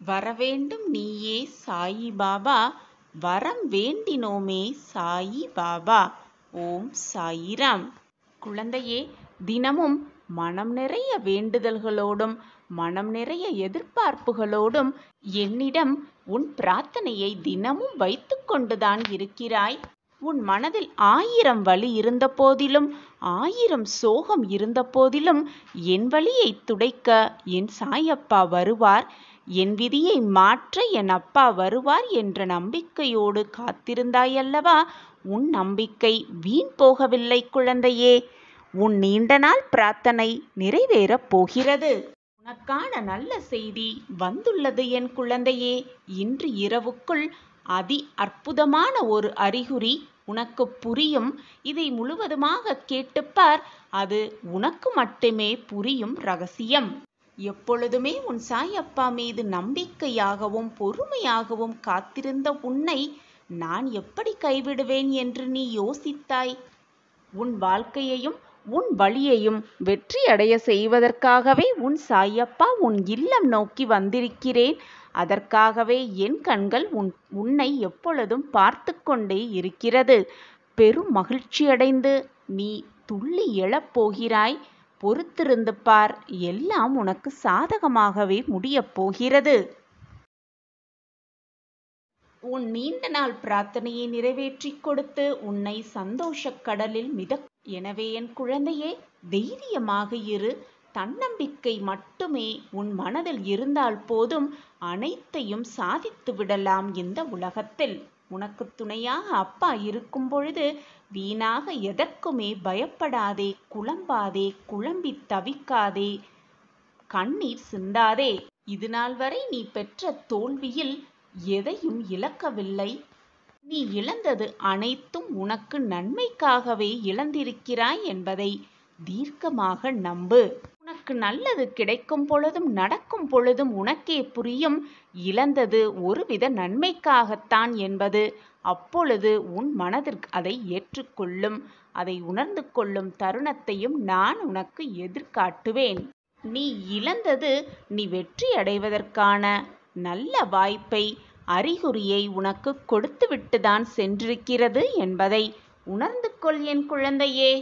வரவேண்டும் நீயே சாயி பாபா, வரம் வேண்டினோமே சாயி பாபா. ஓம் சாயிராம். குழந்தையே, தினமும் மனம் நிறைய வேண்டுதல்களோடும் மனம் நிறைய எதிர்பார்ப்புகளோடும் என்னிடம் உன் பிரார்த்தனையை தினமும் வைத்து கொண்டுதான் இருக்கிறாய். உன் மனதில் 1000 வலி இருந்த போதிலும் 1000 சோகம் இருந்த போதிலும் என் வலியை துடைக்க என் சாயப்பா வருவார், என் விதியை மாற்ற என் அப்பா வருவார் என்ற நம்பிக்கையோடு காத்திருந்தாயல்லவா? உன் நம்பிக்கை வீண் போகவில்லை குழந்தையே. உன் நீண்ட நாள் பிரார்த்தனை நிறைவேறப் போகிறது. உனக்கான நல்ல செய்தி வந்துள்ளது என் குழந்தையே. இன்று இரவுக்குள் அதி அற்புதமான ஒரு அறிகுறி உனக்கு புரியும். இதை முழுவதுமாக கேட்டுப்பார். அது உனக்கு மட்டுமே புரியும் ரகசியம். எப்பொழுதுமே உன் சாயப்பா மீது நம்பிக்கையாகவும் பொறுமையாகவும் காத்திருந்த உன்னை நான் எப்படி கைவிடுவேன் என்று நீ யோசித்தாய்? உன் வாழ்க்கையையும் உன் வழியையும் வெற்றி அடைய செய்வதற்காகவே உன் சாயப்பா உன் இல்லம் நோக்கி வந்திருக்கிறேன். அதற்காகவே என் கண்கள் உன்னை எப்பொழுதும் பார்த்து கொண்டே இருக்கிறது. பெரும் மகிழ்ச்சியடைந்து நீ துள்ளி எழப்போகிறாய். பொறுத்திருந்து பார், எல்லாம் உனக்கு சாதகமாகவே முடியப் போகிறது. உன் நீண்ட நாள் பிரார்த்தனையை நிறைவேற்றி கொடுத்து உன்னை சந்தோஷக் கடலில் எனவே என் குழந்தையே, தைரியமாக இரு. தன்னம்பிக்கை மட்டுமே உன் மனதில் இருந்தால் போதும், அனைத்தையும் சாதித்து விடலாம் இந்த உலகத்தில். உனக்கு துணையாக அப்பா இருக்கும் பொழுது வீணாக எதற்குமே பயப்படாதே, குழம்பாதே, குழம்பி தவிக்காதே, கண்ணீர் சிந்தாதே. இதுநாள் வரை நீ பெற்ற தோல்வியில் எதையும் இழக்கவில்லை. நீ இழந்தது அனைத்தும் உனக்கு நன்மைக்காகவே இழந்திருக்கிறாய் என்பதை தீர்க்கமாக நம்பு. உனக்கு நல்லது கிடைக்கும் பொழுதும் நடக்கும் பொழுதும் உனக்கே புரியும், இழந்தது ஒருவித நன்மைக்காகத்தான் என்பது. அப்பொழுது உன் மனதிற்கு அதை ஏற்றுக்கொள்ளும். அதை உணர்ந்து கொள்ளும் தருணத்தையும் நான் உனக்கு எதிர்காட்டுவேன். நீ இழந்தது நீ வெற்றி அடைவதற்கான நல்ல வாய்ப்பை, அறிகுறியை உனக்கு கொடுத்துவிட்டுதான் சென்றிருக்கிறது என்பதை உணர்ந்து கொள் என் குழந்தையே.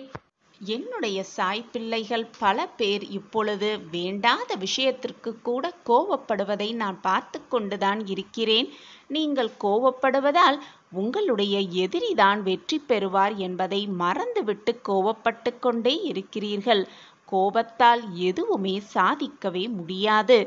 என்னுடைய சாய் பிள்ளைகள் பல பேர் இப்பொழுது வேண்டாத விஷயத்திற்கு கூட கோபப்படுவதை நான் பார்த்து கொண்டுதான் இருக்கிறேன். நீங்கள் கோபப்படுவதால் உங்களுடைய எதிரிதான் வெற்றி பெறுவார் என்பதை மறந்துவிட்டு கோபப்பட்டு கொண்டே இருக்கிறீர்கள். கோபத்தால் எதுவுமே சாதிக்கவே முடியாது.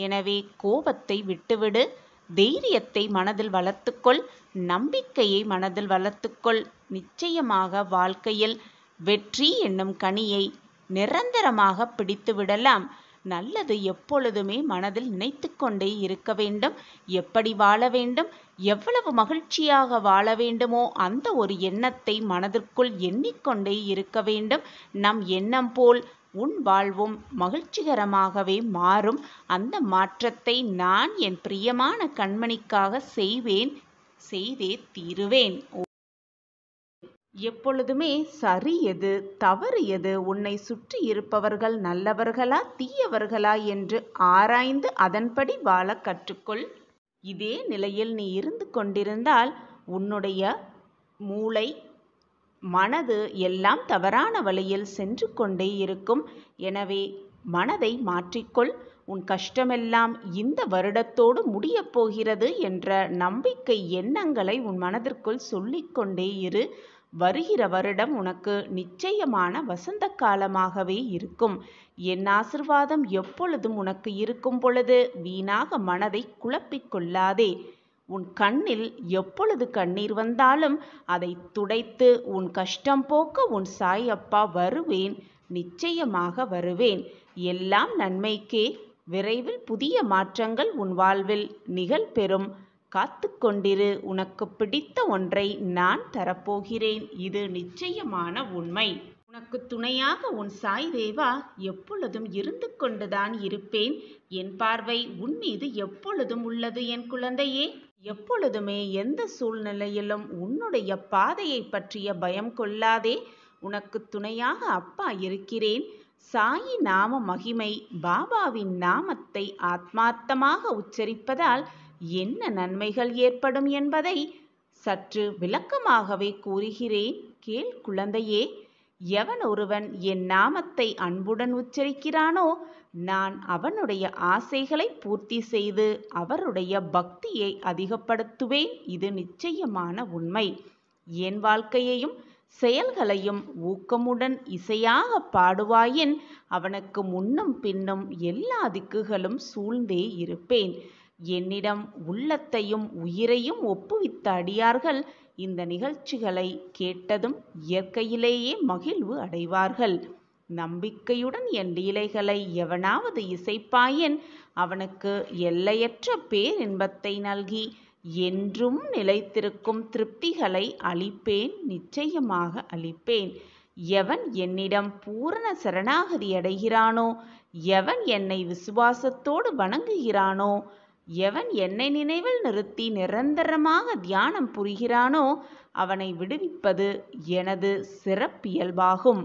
எனவே கோபத்தை விட்டுவிடு. தைரியத்தை மனதில் வளர்த்துக்கொள். நம்பிக்கையை மனதில் வளர்த்துக்கொள். நிச்சயமாக வாழ்க்கையில் வெற்றி என்னும் கனியை நிரந்தரமாக பிடித்து விடலாம். நல்லது எப்பொழுதுமே மனதில் நினைத்து கொண்டே இருக்க வேண்டும். எப்படி வாழ வேண்டும், எவ்வளவு மகிழ்ச்சியாக வாழ வேண்டுமோ அந்த ஒரு எண்ணத்தை மனதிற்குள் எண்ணிக்கொண்டே இருக்க வேண்டும். நம் எண்ணம் போல் உன் வாழ்வும் மகிழ்ச்சிகரமாகவே மாறும். அந்த மாற்றத்தை நான் என் பிரியமான கண்மணிக்காக செய்தே தீருவேன். எப்பொழுதுமே சரி எது, தவறு எது, உன்னை சுற்றி இருப்பவர்கள் நல்லவர்களா தீயவர்களா என்று ஆராய்ந்து அதன்படி வாழ கற்றுக்கொள். இதே நிலையில் நீ இருந்து கொண்டிருந்தால் உன்னுடைய மூளை, மனது எல்லாம் தவறான வழியில் சென்று கொண்டே இருக்கும். எனவே மனதை மாற்றிக்கொள். உன் கஷ்டமெல்லாம் இந்த வருடத்தோடு முடியப் போகிறது என்ற நம்பிக்கை எண்ணங்களை உன் மனதிற்குள் சொல்லிக்கொண்டே இரு. வருகிற வருடம் உனக்கு நிச்சயமான வசந்த காலமாகவே இருக்கும். என் ஆசிர்வாதம் எப்பொழுதும் உனக்கு இருக்கும் பொழுது வீணாக மனதை குழப்பிக் கொள்ளாதே. உன் கண்ணில் எப்பொழுது கண்ணீர் வந்தாலும் அதை துடைத்து உன் கஷ்டம் போக்க உன் சாயப்பா வருவேன். நிச்சயமாக வருவேன். எல்லாம் நன்மைக்கே. விரைவில் புதிய மாற்றங்கள் உன் வாழ்வில் நிகழ்பெறும். காத்து கொண்டிரு. உனக்கு பிடித்த ஒன்றை நான் தரப்போகிறேன். இது நிச்சயமான உண்மை. உனக்கு துணையாக உன் சாய் தேவா எப்பொழுதும் இருந்து கொண்டுதான் இருப்பேன். என் பார்வை உன் மீது எப்பொழுதும் உள்ளது என் குழந்தையே. எப்பொழுதுமே எந்த சூழ்நிலையிலும் உன்னுடைய பாதையை பற்றிய பயம் கொள்ளாதே. உனக்கு துணையாக அப்பா இருக்கிறேன். சாயி நாம மகிமை பாபாவின் நாமத்தை ஆத்மார்த்தமாக உச்சரிப்பதால் என்ன நன்மைகள் ஏற்படும் என்பதை சற்று விளக்கமாகவே கூறுகிறேன் கேள் குழந்தையே. எவன் ஒருவன் என் நாமத்தை அன்புடன் உச்சரிக்கிறானோ நான் அவனுடைய ஆசைகளை பூர்த்தி செய்து அவருடைய பக்தியை அதிகப்படுத்துவேன். இது நிச்சயமான உண்மை. என் வாழ்க்கையையும் செயல்களையும் ஊக்கமுடன் இசையாக பாடுவாயின் அவனுக்கு முன்னும் பின்னும் எல்லா திக்குகளும் சூழ்ந்தே இருப்பேன். என்னிடம் உள்ளத்தையும் உயிரையும் ஒப்புவித்த அடியார்கள் இந்த நிகழ்ச்சிகளை கேட்டதும் இயற்கையிலேயே மகிழ்வு அடைவார்கள். நம்பிக்கையுடன் என் லீலைகளை எவனாவது இசைப்பாயின் அவனுக்கு எல்லையற்ற பேரின்பத்தை நல்கி என்றும் நிலைத்திருக்கும் திருப்திகளை அளிப்பேன், நிச்சயமாக அளிப்பேன். எவன் என்னிடம் பூரண சரணாகதி அடைகிறானோ, எவன் என்னை விசுவாசத்தோடு வணங்குகிறானோ, எவன் என்னை நினைவில் நிறுத்தி நிரந்தரமாக தியானம் புரிகிறானோ அவனை விடுவிப்பது எனது சிறப்பியல்பாகும்.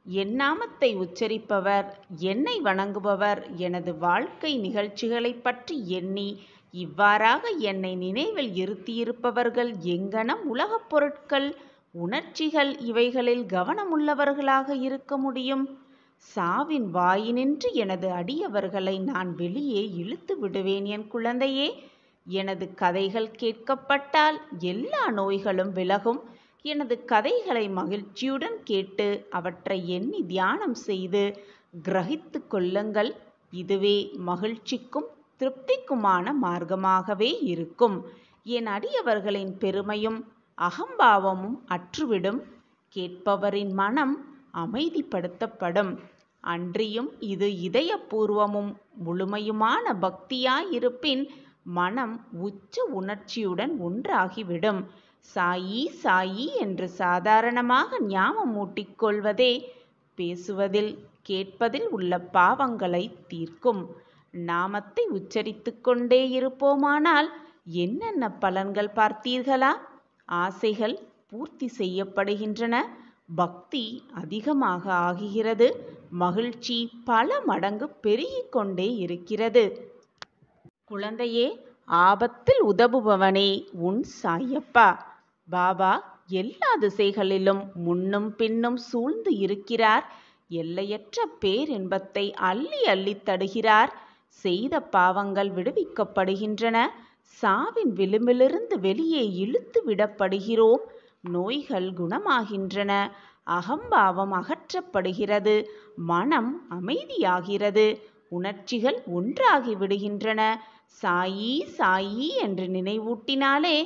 என் நாமத்தை உச்சரிப்பவர், என்னை வணங்குபவர் எனது வாழ்க்கை நிகழ்ச்சிகளை பற்றி எண்ணி இவ்வாறாக என்னை நினைவில் இருத்தியிருப்பவர்கள் எங்கனம் உலகப் பொருட்கள், உணர்ச்சிகள் இவைகளில் கவனமுள்ளவர்களாக இருக்க முடியும்? சாவின் வாயினின்று எனது அடியவர்களை நான் வெளியே இழுத்து விடுவேன். என் குழந்தையே, எனது கதைகள் கேட்கப்பட்டால் எல்லா நோய்களும் விலகும். எனது கதைகளை மகிழ்ச்சியுடன் கேட்டு அவற்றை எண்ணி தியானம் செய்து கிரகித்து கொள்ளுங்கள். இதுவே மகிழ்ச்சிக்கும் திருப்திக்குமான மார்க்கமாகவே இருக்கும். என் அடியவர்களின் பெருமையும் அகம்பாவமும் அற்றுவிடும். கேட்பவரின் மனம் அமைதிப்படுத்தப்படும். அன்றியும் இது இதயபூர்வமும் முழுமையுமான பக்தியாயிருப்பின் மனம் உச்ச உணர்ச்சியுடன் ஒன்றாகிவிடும். சாயி சாயி என்று சாதாரணமாக ஞாபகம் மூட்டிக்கொள்வதே பேசுவதில் கேட்பதில் உள்ள பாவங்களை தீர்க்கும். நாமத்தை உச்சரித்து கொண்டே இருப்போமானால் என்னென்ன பலன்கள் பார்த்தீர்களா? ஆசைகள் பூர்த்தி செய்யப்படுகின்றன, பக்தி அதிகமாக ஆகுகிறது, மகிழ்ச்சி பல மடங்கு பெருகிக் கொண்டே இருக்கிறது. குழந்தையே, ஆபத்தில் உதவுபவனே உன் சாயப்பா. பாபா எல்லா திசைகளிலும் முன்னும் பின்னும் சூழ்ந்து இருக்கிறார். எல்லையற்ற பேரின்பத்தை அள்ளி அள்ளி தருகிறார். செய்த பாவங்கள் விடுவிக்கப்படுகின்றன. சாவின் விளிம்பிலிருந்து வெளியே இழுத்து விடப்படுகிறோம். நோய்கள் குணமாகின்றன. அகம்பாவம் அகற்றப்படுகிறது. மனம் அமைதியாகிறது. உணர்ச்சிகள் ஒன்றாகி விடுகின்றன. சாயி சாயி என்று நினைவூட்டினாலே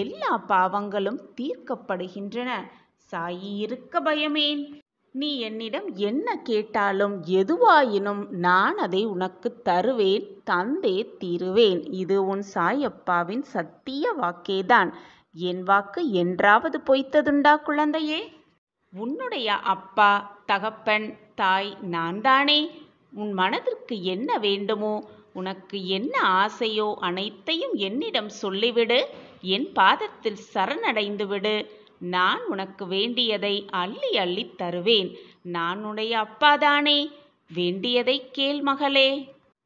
எல்லா பாவங்களும் தீர்க்கப்படுகின்றன. சாயி இருக்க பயமேன்? நீ என்னிடம் என்ன கேட்டாலும் எதுவாயினும் நான் அதை உனக்கு தருவேன், தந்தே தீருவேன். இது உன் சாயப்பாவின் சத்திய வாக்கேதான். என் வாக்கு என்றாவது பொய்த்ததுண்டா குழந்தையே? உன்னுடைய அப்பா, தகப்பன், தாய் நான் தானே. உன் மனதிற்கு என்ன வேண்டுமோ, உனக்கு என்ன ஆசையோ அனைத்தையும் என்னிடம் சொல்லிவிடு. என் பாதத்தில் சரணடைந்து விடு. நான் உனக்கு வேண்டியதை அள்ளி அள்ளி தருவேன். நான் உன்னுடைய அப்பாதானே. வேண்டியதை கேள் மகளே.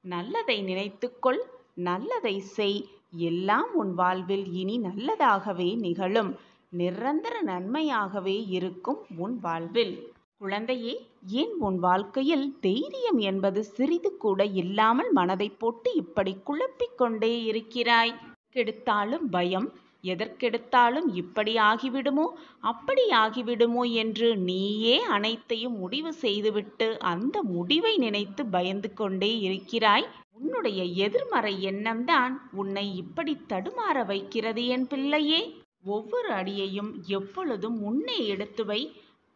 நல்லதை நினைத்துக்கொள், நல்லதை செய். எல்லாம் உன் வாழ்வில் இனி நல்லதாகவே நிகழும். நிரந்தர நன்மையாகவே இருக்கும் உன் வாழ்வில். குழந்தையே, ஏன் உன் வாழ்க்கையில் தைரியம் என்பது சிறிது கூட இல்லாமல் மனதை போட்டு இப்படி குழப்பிக் கொண்டே இருக்கிறாய்? கெடுத்தாலும் பயம், எதற்கெடுத்தாலும் இப்படி ஆகிவிடுமோ அப்படி ஆகிவிடுமோ என்று நீயே அனைத்தையும் முடிவு செய்துவிட்டு அந்த முடிவை நினைத்து பயந்து கொண்டே இருக்கிறாய். உன்னுடைய எதிர்மறை எண்ணம்தான் உன்னை இப்படி தடுமாற வைக்கிறது என் பிள்ளையே. ஒவ்வொரு அடியையும் எப்பொழுதும் முன்னே எடுத்து வை.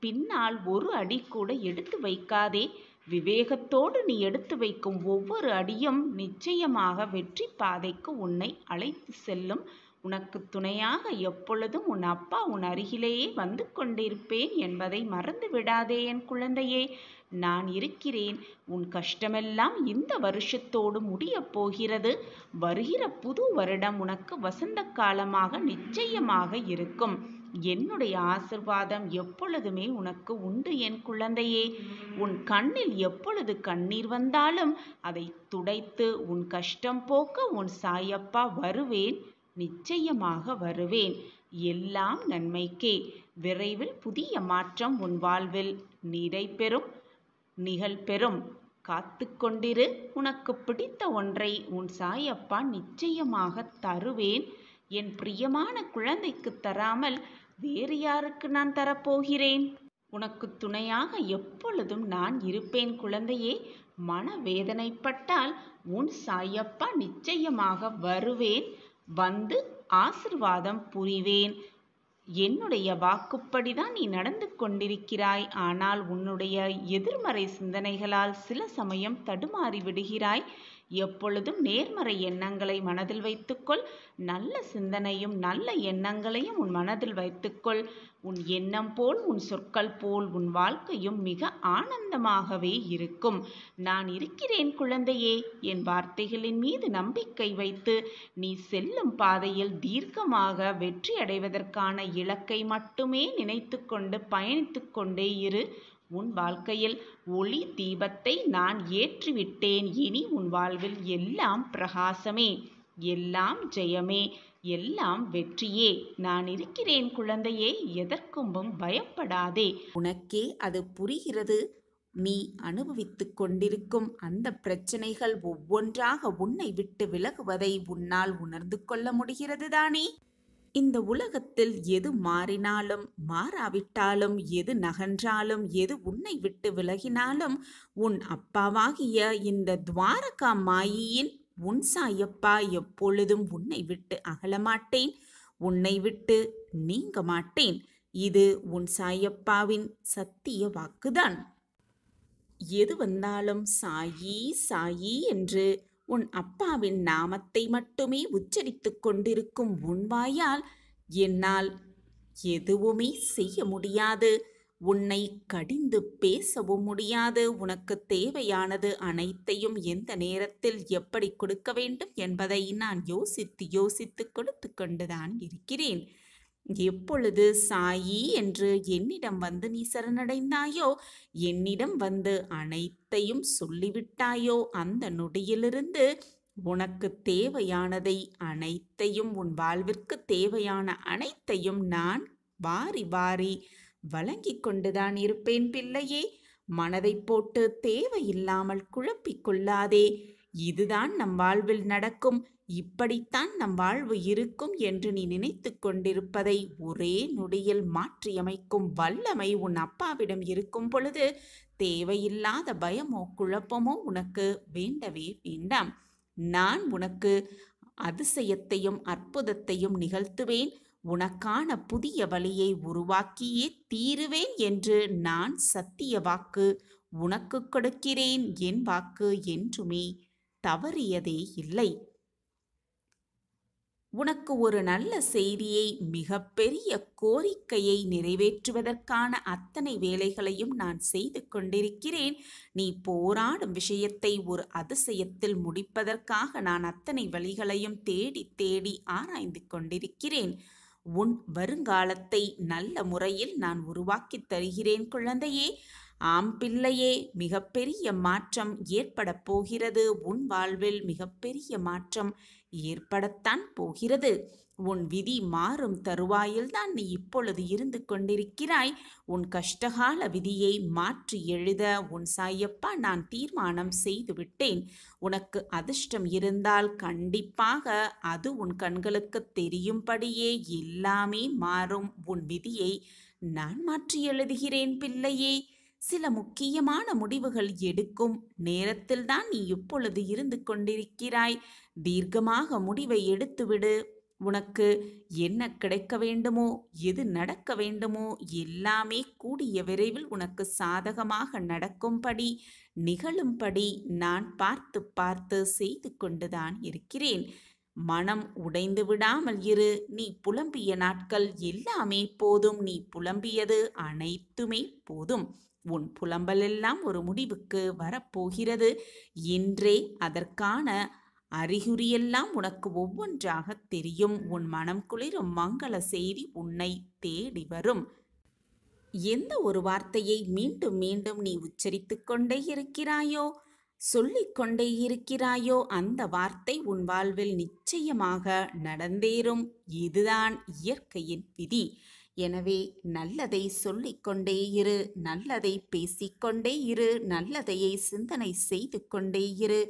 பின்னால் ஒரு அடி கூட எடுத்து வைக்காதே. விவேகத்தோடு நீ எடுத்து வைக்கும் ஒவ்வொரு அடியும் நிச்சயமாக வெற்றி பாதைக்கு உன்னை அழைத்து செல்லும். உனக்கு துணையாக எப்பொழுதும் உன் அப்பா உன் அருகிலேயே வந்து கொண்டிருப்பேன் என்பதை மறந்து விடாதே என் குழந்தையே. நான் இருக்கிறேன். உன் கஷ்டமெல்லாம் இந்த வருஷத்தோடு முடியப் போகிறது. வருகிற புது வருடம் உனக்கு வசந்த காலமாக நிச்சயமாக இருக்கும். என்னுடைய ஆசிர்வாதம் எப்பொழுதுமே உனக்கு உண்டு என் குழந்தையே. உன் கண்ணில் எப்பொழுது கண்ணீர் வந்தாலும் அதை துடைத்து உன் கஷ்டம் போக்க உன் சாயப்பா வருவேன், நிச்சயமாக வருவேன். எல்லாம் நன்மைக்கே. விரைவில் புதிய மாற்றம் உன் வாழ்வில் நிறைபெறும், நிகழ்பெறும். காத்து கொண்டிரு. உனக்கு பிடித்த ஒன்றை உன் சாயப்பா நிச்சயமாக தருவேன். என் பிரியமான குழந்தைக்கு தராமல் வேறு யாருக்கு நான் தரப்போகிறேன்? உனக்கு துணையாக எப்பொழுதும் நான் இருப்பேன் குழந்தையே. மனவேதனைப்பட்டால் உன் சாயப்பா நிச்சயமாக வருவேன், வந்து ஆசிர்வாதம் புரிவேன். என்னுடைய வாக்குப்படிதான் நீ நடந்து கொண்டிருக்கிறாய். ஆனால் உன்னுடைய எதிர்மறை சிந்தனைகளால் சில சமயம் தடுமாறி விடுகிறாய். எப்பொழுதும் நேர்மறை எண்ணங்களை மனதில் வைத்துக்கொள். நல்ல சிந்தனையும் நல்ல எண்ணங்களையும் உன் மனதில் வைத்துக்கொள். உன் எண்ணம் போல் உன் சொற்கள் போல் உன் வாழ்க்கையும் மிக ஆனந்தமாகவே இருக்கும். நான் இருக்கிறேன் குழந்தையே. என் வார்த்தைகளின் மீது நம்பிக்கை வைத்து நீ செல்லும் பாதையில் தீர்க்கமாக வெற்றி அடைவதற்கான இலக்கை மட்டுமே நினைத்து கொண்டு பயணித்து கொண்டே இரு. உன் வாழ்க்கையில் ஒளி தீபத்தை நான் ஏற்றிவிட்டேன். இனி உன் வாழ்வில் எல்லாம் பிரகாசமே, எல்லாம் ஜெயமே, எல்லாம் வெற்றியே. நான் இருக்கிறேன் குழந்தையே. எதற்கும் பயப்படாதே. உனக்கே அது புரிகிறது. நீ அனுபவித்துக் கொண்டிருக்கும் அந்த பிரச்சனைகள் ஒவ்வொன்றாக உன்னை விட்டு விலகுவதை உன்னால் உணர்ந்து கொள்ள முடிகிறது தானே? இந்த உலகத்தில் எது மாறினாலும் மாறாவிட்டாலும், எது நகன்றாலும், எது உன்னை விட்டு விலகினாலும், உன் அப்பாவாகிய இந்த துவாரகா மாயியின் உன் சாயப்பா எப்பொழுதும் உன்னை விட்டு அகலமாட்டேன், உன்னை விட்டு நீங்க மாட்டேன். இது உன் சாயப்பாவின் சத்திய வாக்குதான். எது வந்தாலும் சாயி சாயி என்று உன் அப்பாவின் நாமத்தை மட்டுமே உச்சரித்துக் கொண்டிருக்கும் உன் வாயால் என்னால் எதுவுமே செய்ய முடியாது. உன்னை கடிந்து பேசவும் முடியாது. உனக்கு தேவையானது அனைத்தையும் எந்த நேரத்தில் எப்படி கொடுக்க வேண்டும் என்பதை நான் யோசித்து யோசித்து கொடுத்து கொண்டுதான் இருக்கிறேன். எப்பொழுது சாயி என்று என்னிடம் வந்து நீ சரணடைந்தாயோ, என்னிடம் வந்து அனைத்தையும் சொல்லிவிட்டாயோ, அந்த நொடியிலிருந்து உனக்கு தேவையானதை அனைத்தையும், உன் வாழ்விற்கு தேவையான அனைத்தையும் நான் வாரி வாரி வழங்கி கொண்டுதான் இருப்பேன் பிள்ளையே. மனதை போட்டு தேவையில்லாமல் குழப்பிக் கொள்ளாதே. இதுதான் நம் வாழ்வில் நடக்கும், இப்படித்தான் நம் வாழ்வு இருக்கும் என்று நீ நினைத்து கொண்டிருப்பதை ஒரே நொடியில் மாற்றியமைக்கும் வல்லமை உன் அப்பாவிடம் இருக்கும் பொழுது தேவையில்லாத பயமோ குழப்பமோ உனக்கு வேண்டவே வேண்டாம். நான் உனக்கு அதிசயத்தையும் அற்புதத்தையும் நிகழ்த்துவேன். உனக்கான புதிய வழியை உருவாக்கியே தீருவேன் என்று நான் சத்திய வாக்கு உனக்கு கொடுக்கிறேன். என் வாக்கு என்றுமே தவறியதே இல்லை. உனக்கு ஒரு நல்ல செய்தியை, மிகப்பெரிய கோரிக்கையை நிறைவேற்றுவதற்கான அத்தனை வேலைகளையும் நான் செய்து கொண்டிருக்கிறேன். நீ போராடும் விஷயத்தை ஒரு அதிசயத்தில் முடிப்பதற்காக நான் அத்தனை வழிகளையும் தேடி தேடி ஆராய்ந்து கொண்டிருக்கிறேன். உன் வருங்காலத்தை நல்ல முறையில் நான் உருவாக்கி தருகிறேன் குழந்தையே. ஆம் பிள்ளையே, மிகப்பெரிய மாற்றம் ஏற்பட போகிறது. உன் வாழ்வில் மிகப்பெரிய மாற்றம் ஏற்படத்தான் போகிறது. உன் விதி மாறும் தருவாயில்தான் நீ இப்பொழுது இருந்து கொண்டிருக்கிறாய். உன் கஷ்டகால விதியை மாற்றி எழுத உன் சாயப்பா நான் தீர்மானம் செய்துவிட்டேன். உனக்கு அதிர்ஷ்டம் இருந்தால் கண்டிப்பாக அது உன் கண்களுக்கு தெரியும்படியே எல்லாமே மாறும். உன் விதியை நான் மாற்றி எழுதுகிறேன் பிள்ளையே. சில முக்கியமான முடிவுகள் எடுக்கும் நேரத்தில்தான் நீ இப்பொழுது இருந்து கொண்டிருக்கிறாய். தீர்க்கமாக முடிவை எடுத்துவிடு. உனக்கு என்ன கிடைக்க வேண்டுமோ, எது நடக்க வேண்டுமோ எல்லாமே கூடிய விரைவில் உனக்கு சாதகமாக நடக்கும்படி, நிகழும்படி நான் பார்த்து பார்த்து செய்து கொண்டுதான் இருக்கிறேன். மனம் உடைந்து விடாமல் இரு. நீ புலம்பிய நாட்கள் எல்லாமே போதும். நீ புலம்பியது அனைத்துமே போதும். உன் புலம்பலெல்லாம் ஒரு முடிவுக்கு வரப்போகிறது. இன்றே அதற்கான அறிகுறியெல்லாம் உனக்கு ஒவ்வொன்றாக தெரியும். உன் மனம் குளிரும் மங்கள செய்தி உன்னை தேடி வரும். எந்த ஒரு வார்த்தையை மீண்டும் மீண்டும் நீ உச்சரித்துக் கொண்டே இருக்கிறாயோ, சொல்லிக் கொண்டே இருக்கிறாயோ, அந்த வார்த்தை உன் வாழ்வில் நிச்சயமாக நடந்தேறும். இதுதான் இயற்கையின் விதி. எனவே நல்லதை சொல்லிக்கொண்டே இரு, நல்லதை பேசிக்கொண்டே இரு, நல்லதையே சிந்தனை செய்து கொண்டே இரு.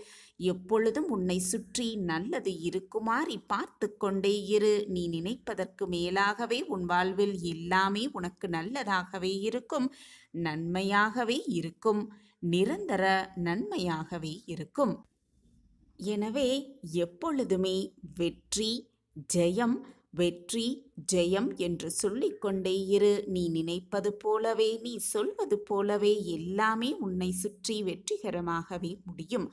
எப்பொழுதும் உன்னை சுற்றி நல்லது இருக்குமாறு பார்த்து கொண்டே இரு. நீ நினைப்பதற்கு மேலாகவே உன் வாழ்வில் எல்லாமே உனக்கு நல்லதாகவே இருக்கும், நன்மையாகவே இருக்கும், நிரந்தர நன்மையாகவே இருக்கும். எனவே எப்பொழுதுமே வெற்றி ஜெயம், வெற்றி ஜெயம் என்று சொல்லிக்கொண்டே இரு. நீ நினைப்பது போலவே, நீ சொல்வது போலவே எல்லாமே உன்னை சுற்றி வெற்றிகரமாகவே முடியும்.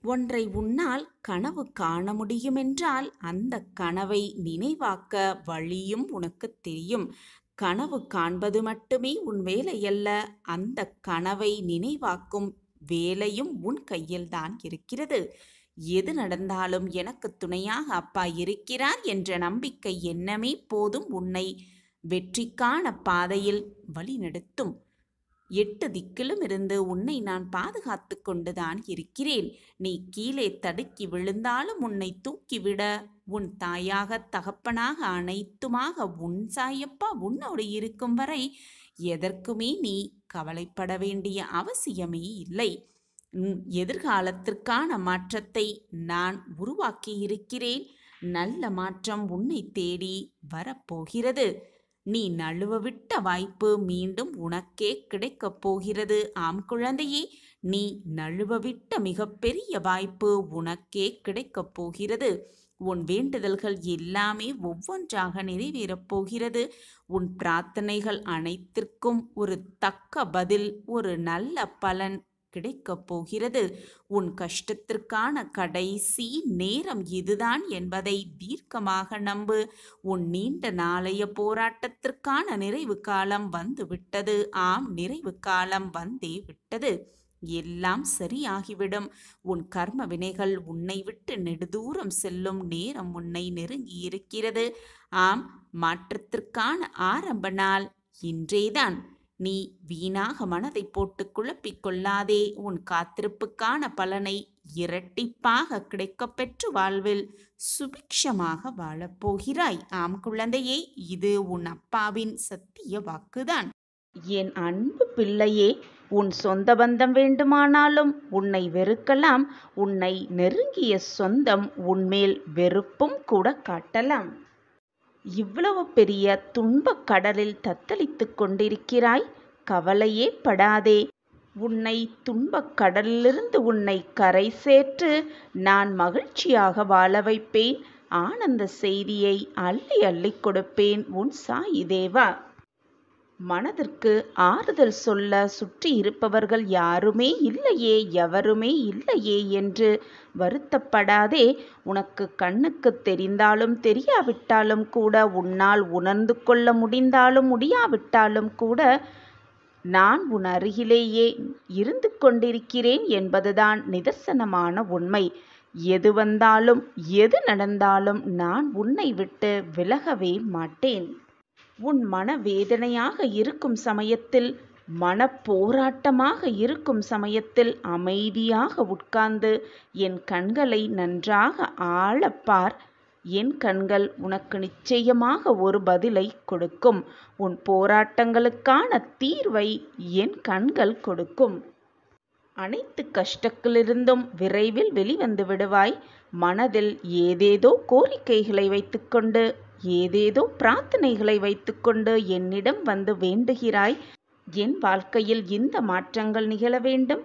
ஒன்றை உன்னால் கனவு காண முடியுமென்றால் அந்த கனவை நினைவாக்க வழியும் உனக்கு தெரியும். கனவு காண்பது மட்டுமே உன் வேலையல்ல, அந்த கனவை நினைவாக்கும் வேலையும் உன் கையில்தான் இருக்கிறது. எது நடந்தாலும் எனக்கு துணையாக அப்பா இருக்கிறார் என்ற நம்பிக்கை எண்ணமே போதும் உன்னை வெற்றிக்கான பாதையில் வழிநடத்தும். 8 திக்கிலும் இருந்து உன்னை நான் பாதுகாத்து கொண்டுதான் இருக்கிறேன். நீ கீழே தடுக்கி விழுந்தாலும் உன்னை தூக்கிவிட உன் தாயாக தகப்பனாக அனைத்துமாக உன் சாயப்பா உன்னோடு இருக்கும் வரை எதற்குமே நீ கவலைப்பட வேண்டிய அவசியமே இல்லை. எதிர்காலத்திற்கான மாற்றத்தை நான் உருவாக்கி இருக்கிறேன். நல்ல மாற்றம் உன்னை தேடி வரப்போகிறது. நீ நழுவவிட்ட வாய்ப்பு மீண்டும் உனக்கே கிடைக்கப் போகிறது. ஆம் குழந்தையே, நீ நழுவவிட்ட மிகப்பெரிய வாய்ப்பு உனக்கே கிடைக்கப் போகிறது. உன் வேண்டுதல்கள் எல்லாமே ஒவ்வொன்றாக நிறைவேறப் போகிறது. உன் பிரார்த்தனைகள் அனைத்திற்கும் ஒரு தக்க பதில், ஒரு நல்ல பலன் கிடைக்கப் போகிறது. உன் கஷ்டத்திற்கான கடைசி நேரம் இதுதான் என்பதை தீர்க்கமாக நம்பு. உன் நீண்ட நாளைய போராட்டத்திற்கான நிறைவு காலம் வந்துவிட்டது. ஆம், நிறைவு காலம் வந்தே விட்டது. எல்லாம் சரியாகிவிடும். உன் கர்ம வினைகள் உன்னை விட்டு நெடுதூரம் செல்லும் நேரம் உன்னை நெருங்கி இருக்கிறது. ஆம், மாற்றத்திற்கான ஆரம்ப நாள் இன்றேதான். நீ வீணாக மனதை போட்டு குழப்பிக் கொள்ளாதே. உன் காத்திருப்புக்கான பலனை இரட்டிப்பாக கிடைக்கப்பெற்று வாழ்வில் சுபிக்ஷமாக வாழப்போகிறாய். ஆம் குழந்தையே, இது உன் அப்பாவின் சத்திய வாக்குதான். என் அன்பு பிள்ளையே, உன் சொந்த பந்தம் வேண்டுமானாலும் உன்னை வெறுக்கலாம். உன்னை நெருங்கிய சொந்தம் உன்மேல் வெறுப்பும் கூட காட்டலாம். இவ்வளவு பெரிய துன்பக் கடலில் தத்தளித்துக் கொண்டிருக்கிறாய். கவலையே படாதே. உன்னை துன்பக் கடலிலிருந்து உன்னை கரை சேர்த்து நான் மகிழ்ச்சியாக வாழ வைப்பேன். ஆனந்த செய்தியை அள்ளி அள்ளி கொடுப்பேன். உன் சாயி தேவா. மனதிற்கு ஆறுதல் சொல்ல சுற்றி இருப்பவர்கள் யாருமே இல்லையே, எவருமே இல்லையே என்று வருத்தப்படாதே. உனக்கு கண்ணுக்கு தெரிந்தாலும் தெரியாவிட்டாலும் கூட, உன்னால் உணர்ந்து கொள்ள முடிந்தாலும் முடியாவிட்டாலும் கூட, நான் உன் அருகிலேயே இருந்து கொண்டிருக்கிறேன் என்பதுதான் நிதர்சனமான உண்மை. எது வந்தாலும் எது நடந்தாலும் நான் உன்னை விட்டு விலகவே மாட்டேன். உன் மனவேதனையாக இருக்கும் சமயத்தில், மனப்போராட்டமாக இருக்கும் சமயத்தில் அமைதியாக உட்கார்ந்து என் கண்களை நன்றாக ஆழப்பார். என் கண்கள் உனக்கு நிச்சயமாக ஒரு பதிலை கொடுக்கும். உன் போராட்டங்களுக்கான தீர்வை என் கண்கள் கொடுக்கும். அனைத்து கஷ்டத்திலிருந்தும் விரைவில் வெளிவந்து விடுவாய். மனதில் ஏதேதோ கோரிக்கைகளை வைத்துக்கொண்டு, ஏதேதோ பிரார்த்தனைகளை வைத்துக்கொண்டு என்னிடம் வந்து வேண்டுகிறாய். என் வாழ்க்கையில் இந்த மாற்றங்கள் நிகழ வேண்டும்,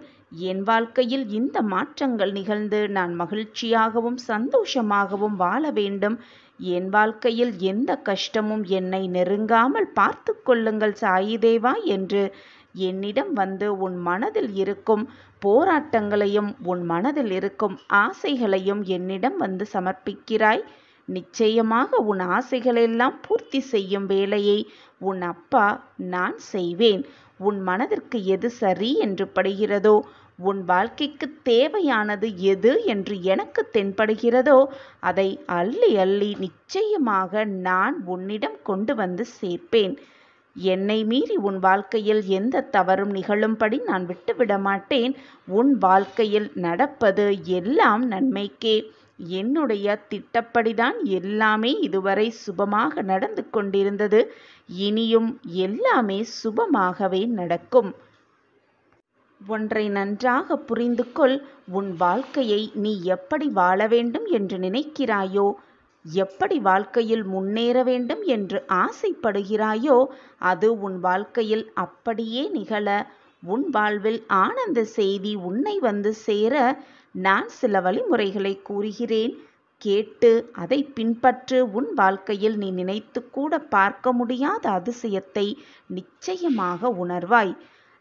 என் வாழ்க்கையில் இந்த மாற்றங்கள் நிகழ்ந்து நான் மகிழ்ச்சியாகவும் சந்தோஷமாகவும் வாழ வேண்டும், என் வாழ்க்கையில் எந்த கஷ்டமும் என்னை நெருங்காமல் பார்த்து கொள்ளுங்கள் சாயி தேவா என்று என்னிடம் வந்து உன் மனதில் இருக்கும் போராட்டங்களையும் உன் மனதில் இருக்கும் ஆசைகளையும் என்னிடம் வந்து சமர்ப்பிக்கிறாய். நிச்சயமாக உன் ஆசைகளெல்லாம் பூர்த்தி செய்யும் வேலையை உன் அப்பா நான் செய்வேன். உன் மனதிற்கு எது சரி என்று படுகிறதோ, உன் வாழ்க்கைக்கு தேவையானது எது என்று எனக்கு தென்படுகிறதோ அதை அள்ளி அள்ளி நிச்சயமாக நான் உன்னிடம் கொண்டு வந்து சேர்ப்பேன். என்னை மீறி உன் வாழ்க்கையில் எந்த தவறும் நிகழும்படி நான் விட்டுவிட மாட்டேன். உன் வாழ்க்கையில் நடப்பது எல்லாம் நன்மைக்கே. என்னுடைய திட்டப்படிதான் எல்லாமே இதுவரை சுபமாக நடந்து கொண்டிருந்தது. இனியும் எல்லாமே சுபமாகவே நடக்கும். ஒன்றை நன்றாக புரிந்து கொள். உன் வாழ்க்கையை நீ எப்படி வாழ வேண்டும் என்று நினைக்கிறாயோ, எப்படி வாழ்க்கையில் முன்னேற வேண்டும் என்று ஆசைப்படுகிறாயோ, அது உன் வாழ்க்கையில் அப்படியே நிகழ, உன் வாழ்வில் ஆனந்த செய்தி உன்னை வந்து சேர நான் சில வழிமுறைகளை கூறுகிறேன். கேட்டு அதை பின்பற்று. உன் வாழ்க்கையில் நீ நினைத்து கூட பார்க்க முடியாத அதிசயத்தை நிச்சயமாக உணர்வாய்.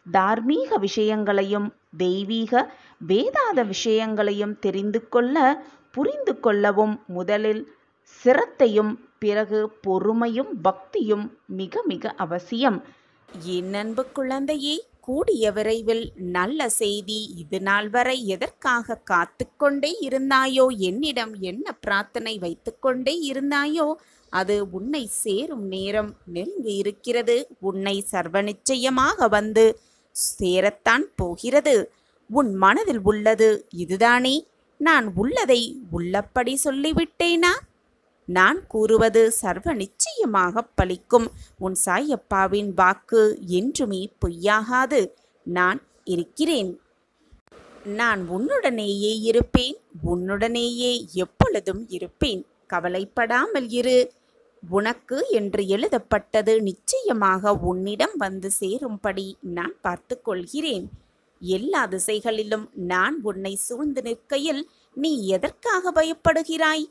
தார்மீக விஷயங்களையும் தெய்வீக வேதாத விஷயங்களையும் தெரிந்து கொள்ள, புரிந்து கொள்ளவும் முதலில் சிரத்தையும் பிறகு பொறுமையும் பக்தியும் மிக மிக அவசியம். என் அன்பு குழந்தையே, கூடிய விரைவில் நல்ல செய்தி. இது நாள் வரை எதற்காக காத்து கொண்டே இருந்தாயோ, என்னிடம் என்ன பிரார்த்தனை வைத்து கொண்டே இருந்தாயோ, அது உன்னை சேரும் நேரம் நெருங்கி இருக்கிறது. உன்னை சர்வ நிச்சயமாக வந்து சேரத்தான் போகிறது. உன் மனதில் உள்ளது இதுதானே? நான் உள்ளதை உள்ளபடி சொல்லிவிட்டேனா? நான் கூறுவது சர்வ நிச்சயமாக பலிக்கும். உன் சாயப்பாவின் வாக்கு என்றுமே பொய்யாகாது. நான் இருக்கிறேன். நான் உன்னுடனேயே இருப்பேன். உன்னுடனேயே எப்பொழுதும் இருப்பேன். கவலைப்படாமல் இரு. உனக்கு என்று எழுதப்பட்டது நிச்சயமாக உன்னிடம் வந்து சேரும்படி நான் பார்த்து கொள்கிறேன். எல்லா திசைகளிலும் நான் உன்னை சூழ்ந்து நிற்கையில் நீ எதற்காக பயப்படுகிறாய்?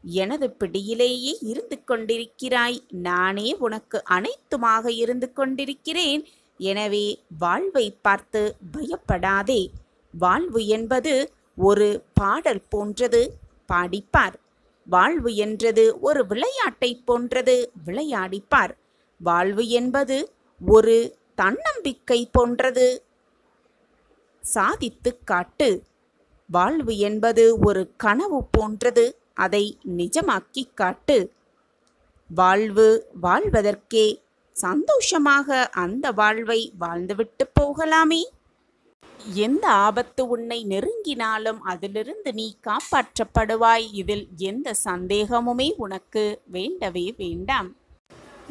எனது பிடியிலேயே இருந்து கொண்டிருக்கிறாய். நானே உனக்கு அனைத்துமாக இருந்து கொண்டிருக்கிறேன். எனவே வாழ்வை பார்த்து பயப்படாதே. வாழ்வு என்பது ஒரு பாடல் போன்றது. பாடிப்பார். வாழ்வு என்றது ஒரு விளையாட்டை போன்றது. விளையாடிப்பார். வாழ்வு என்பது ஒரு தன்னம்பிக்கை போன்றது. சாதித்து காட்டு. வாழ்வு என்பது ஒரு கனவு போன்றது. அதை நிஜமாக்கி காட்டு. வாழ்வு வாழ்வதற்கே சந்தோஷமாக அந்த வாழ்வை வாழ்ந்துவிட்டு போகலாமே. எந்த ஆபத்து உன்னை நெருங்கினாலும் அதிலிருந்து நீ காப்பாற்றப்படுவாய். இதில் எந்த சந்தேகமுமே உனக்கு வேண்டவே வேண்டாம்.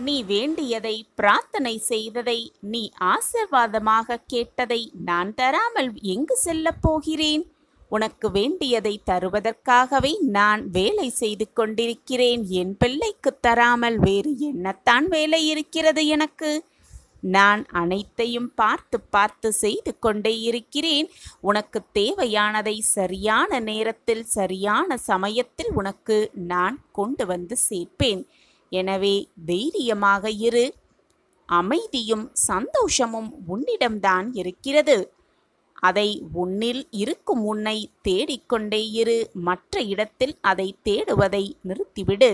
நீ வேண்டியதை, பிரார்த்தனை செய்ததை, நீ ஆசீர்வாதமாக கேட்டதை நான் தராமல் எங்கு செல்லப் போகிறேன்? உனக்கு வேண்டியதை தருவதற்காகவே நான் வேலை செய்து கொண்டிருக்கிறேன். என் பிள்ளைக்கு தராமல் வேறு என்னத்தான் வேலை இருக்கிறது எனக்கு? நான் அனைத்தையும் பார்த்து பார்த்து செய்து கொண்டே இருக்கிறேன். உனக்கு தேவையானதை சரியான நேரத்தில் சரியான சமயத்தில் உனக்கு நான் கொண்டு வந்து சேர்ப்பேன். எனவே தைரியமாக இரு. அமைதியும் சந்தோஷமும் உன்னிடம்தான் இருக்கிறது. அதை உன்னில் இருக்கும் உன்னை தேடிக்கொண்டே இரு. மற்ற இடத்தில் அதை தேடுவதை நிறுத்திவிடு.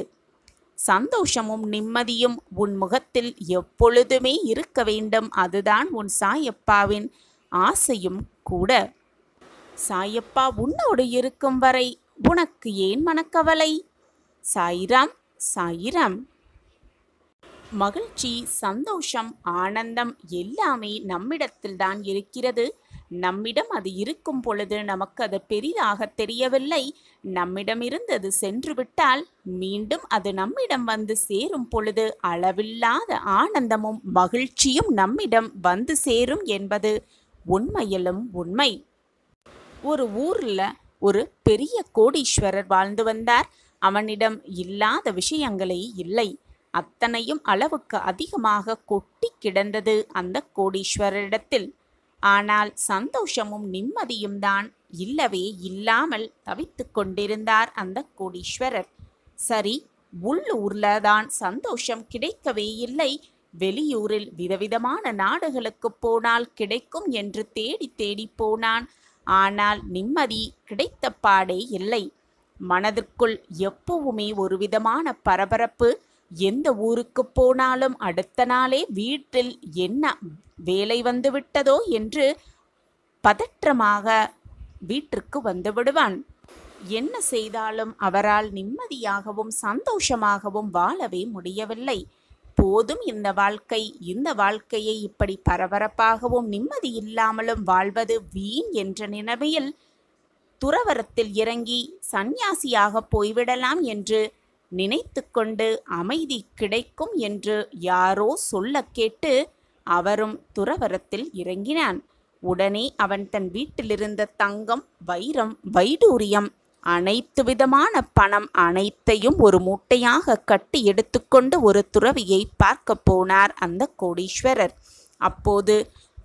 சந்தோஷமும் நிம்மதியும் உன் முகத்தில் எப்பொழுதுமே இருக்க வேண்டும். அதுதான் உன் சாயப்பாவின் ஆசையும் கூட. சாயப்பா உன்னோடு இருக்கும் வரை உனக்கு ஏன் மனக்கவலை? சாயிராம், சாயிராம். மகிழ்ச்சி, சந்தோஷம், ஆனந்தம் எல்லாமே நம்மிடத்தில்தான் இருக்கிறது. நம்மிடம் அது இருக்கும் பொழுது நமக்கு அது பெரிதாக தெரியவில்லை. நம்மிடமிருந்து அது சென்று விட்டால் மீண்டும் அது நம்மிடம் வந்து சேரும் பொழுது அளவில்லாத ஆனந்தமும் மகிழ்ச்சியும் நம்மிடம் வந்து சேரும் என்பது உண்மையிலும் உண்மை. ஒரு ஊர்ல ஒரு பெரிய கோடீஸ்வரர் வாழ்ந்து வந்தார். அவனிடம் இல்லாத விஷயங்களே இல்லை. அத்தனையும் அளவுக்கு அதிகமாக கொட்டி கிடந்தது அந்த கோடீஸ்வரரிடத்தில். ஆனால் சந்தோஷமும் நிம்மதியும் தான் இல்லவே இல்லாமல் தவித்து கொண்டிருந்தார் அந்த கோடீஸ்வரர். சரி, உள்ளூர்ல தான் சந்தோஷம் கிடைக்கவே இல்லை. வெளியூரில் விதவிதமான நாடுகளுக்கு போனால் கிடைக்கும் என்று தேடி தேடி போனான். ஆனால் நிம்மதி கிடைத்த பாடே இல்லை. மனதிற்குள் எப்பவுமே ஒரு விதமான பரபரப்பு. எந்த ஊருக்கு போனாலும் அடுத்த நாளே வீட்டில் என்ன வேலை வந்து விட்டதோ என்று பதற்றமாக வீட்டிற்கு வந்து விடுவான். என்ன செய்தாலும் அவரால் நிம்மதியாகவும் சந்தோஷமாகவும் வாழவே முடியவில்லை. போதும் இந்த வாழ்க்கையை இப்படி பரபரப்பாகவும் நிம்மதி இல்லாமலும் வாழ்வது வீண் என்ற நிலைமையில் துறவரத்தில் இறங்கி சந்நியாசியாக போய்விடலாம் என்று நினைத்து கொண்டு அமைதி கிடைக்கும் என்று யாரோ சொல்ல கேட்டு அவரும் துறவரத்தில் இறங்கினான். உடனே அவன் தன் வீட்டிலிருந்த தங்கம், வைரம், வைடூரியம், அனைத்து விதமான பணம் அனைத்தையும் ஒரு மூட்டையாக கட்டி எடுத்துக்கொண்டு ஒரு துறவியை பார்க்க போனார் அந்த கோடீஸ்வரர். அப்போது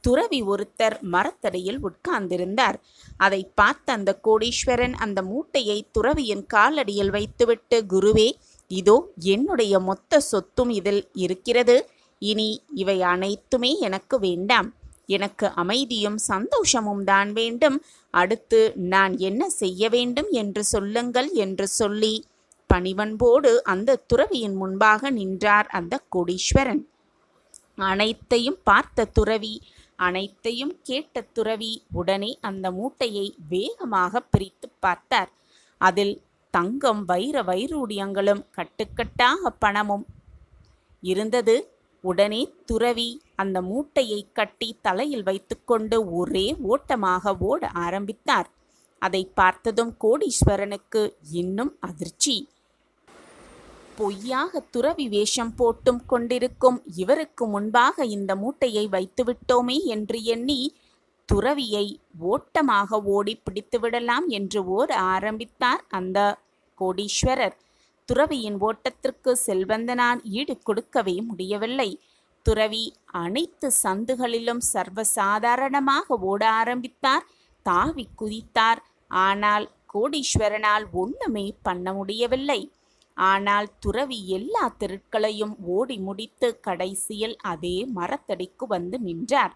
துறவி ஒருத்தர் மரத்தடியில் உட்கார்ந்திருந்தார். அதை பார்த்த அந்த கோடீஸ்வரன் அந்த மூட்டையை துறவியின் காலடியில் வைத்துவிட்டு, குருவே, இதோ என்னுடைய மொத்த சொத்தும் இதில் இருக்கிறது. இனி இவை அனைத்துமே எனக்கு வேண்டாம். எனக்கு அமைதியும் சந்தோஷமும் தான் வேண்டும். அடுத்து நான் என்ன செய்ய வேண்டும் என்று சொல்லுங்கள் என்று சொல்லி பணிவன்போடு அந்த துறவியின் முன்பாக நின்றார் அந்த கோடீஸ்வரன். அனைத்தையும் பார்த்த துறவி, அனைத்தையும் கேட்ட துறவி உடனே அந்த மூட்டையை வேகமாக பிரித்து பார்த்தார். அதில் தங்கம், வைரூடியங்களும் கட்டுக்கட்டாக பணமும் இருந்தது. உடனே துறவி அந்த மூட்டையை கட்டி தலையில் வைத்துக்கொண்டு ஒரே ஓட்டமாக ஓட ஆரம்பித்தார். அதை பார்த்ததும் கோடீஸ்வரனுக்கு இன்னும் அதிர்ச்சி. பொய்யாக துறவி வேஷம் போட்டும் கொண்டிருக்கும் இவருக்கு முன்பாக இந்த மூட்டையை வைத்துவிட்டோமே என்று எண்ணி துறவியை ஓட்டமாக ஓடி பிடித்துவிடலாம் என்று ஓட ஆரம்பித்தார் அந்த கோடீஸ்வரர். துறவியின் ஓட்டத்திற்கு செல்வந்தனால் ஈடு கொடுக்கவே முடியவில்லை. துறவி அனைத்து சந்துகளிலும் சர்வசாதாரணமாக ஓட ஆரம்பித்தார். தாவி குதித்தார். ஆனால் கோடீஸ்வரனால் ஒண்ணுமே பண்ண முடியவில்லை. ஆனால் துறவி எல்லா தெருக்களையும் ஓடி முடித்து கடைசியில் அதே மரத்தடிக்கு வந்து நின்றார்.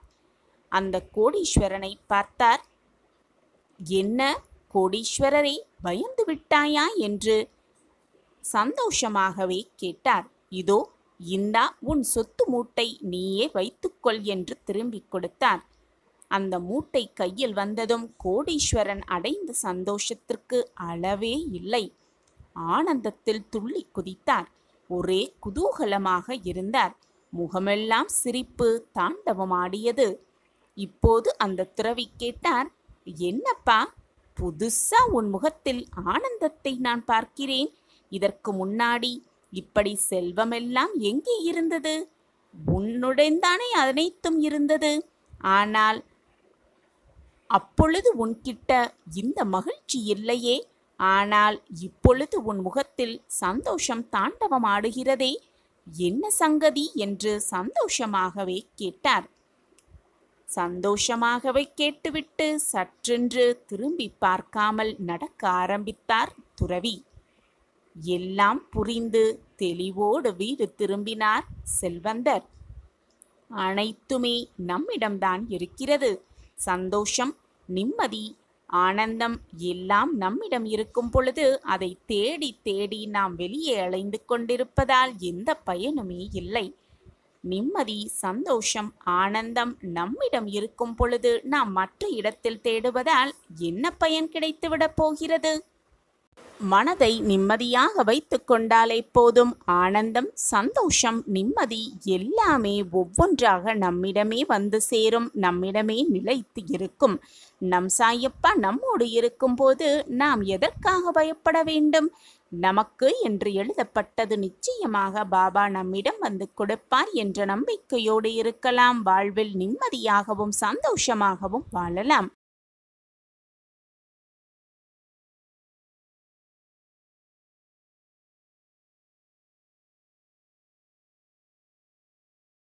அந்த கோடீஸ்வரனை பார்த்தார். என்ன கோடீஸ்வரரே, பயந்து விட்டாயா என்று சந்தோஷமாகவே கேட்டார். இதோ இந்தா உன் சொத்து மூட்டை, நீயே வைத்துக்கொள் என்று திரும்பி கொடுத்தார். அந்த மூட்டை கையில் வந்ததும் கோடீஸ்வரன் அடைந்த சந்தோஷத்திற்கு அளவே இல்லை. ஆனந்தத்தில் துள்ளி குதித்தார். ஒரே குதூகலமாக இருந்தார். முகமெல்லாம் சிரிப்பு தாண்டவமாடியது. இப்போது அந்த துறவி கேட்டார், என்னப்பா, புதுசா உன் முகத்தில் ஆனந்தத்தை நான் பார்க்கிறேன். இதற்கு முன்னாடி இப்படி செல்வமெல்லாம் எங்கே இருந்தது? உன்னுடையதானே அனைத்தும் இருந்தது. ஆனால் அப்பொழுது உன்கிட்ட இந்த மகிழ்ச்சி இல்லையே. ஆனால் இப்பொழுது உன் முகத்தில் சந்தோஷம் தாண்டவமாடுகிறதே, என்ன சங்கதி என்று சந்தோஷமாகவே கேட்டார். சந்தோஷமாகவே கேட்டுவிட்டு சற்றென்று திரும்பி பார்க்காமல் நடக்க ஆரம்பித்தார் துறவி. எல்லாம் புரிந்து தெளிவோடு வீடு திரும்பினார் செல்வந்தர். அனைத்துமே நம்மிடம்தான் இருக்கிறது. சந்தோஷம், நிம்மதி, ஆனந்தம் எல்லாம் நம்மிடம் இருக்கும் பொழுது அதை தேடி தேடி நாம் வெளியே அலைந்து கொண்டிருப்பதால் எந்த பயனுமே இல்லை. நிம்மதி, சந்தோஷம், ஆனந்தம் நம்மிடம் இருக்கும் பொழுது நாம் மற்ற இடத்தில் தேடுவதால் என்ன பயன் கிடைத்துவிடப் போகிறது? மனதை நிம்மதியாக வைத்து கொண்டாலே போதும். ஆனந்தம், சந்தோஷம், நிம்மதி எல்லாமே ஒவ்வொன்றாக நம்மிடமே வந்து சேரும், நம்மிடமே நிலைத்து இருக்கும். நம் சாயப்பா நம்மோடு இருக்கும்போது நாம் எதற்காக பயப்பட வேண்டும்? நமக்கு என்று எழுதப்பட்டது நிச்சயமாக பாபா நம்மிடம் வந்து கொடுப்பார் என்ற நம்பிக்கையோடு இருக்கலாம். வாழ்வில் நிம்மதியாகவும் சந்தோஷமாகவும் வாழலாம்.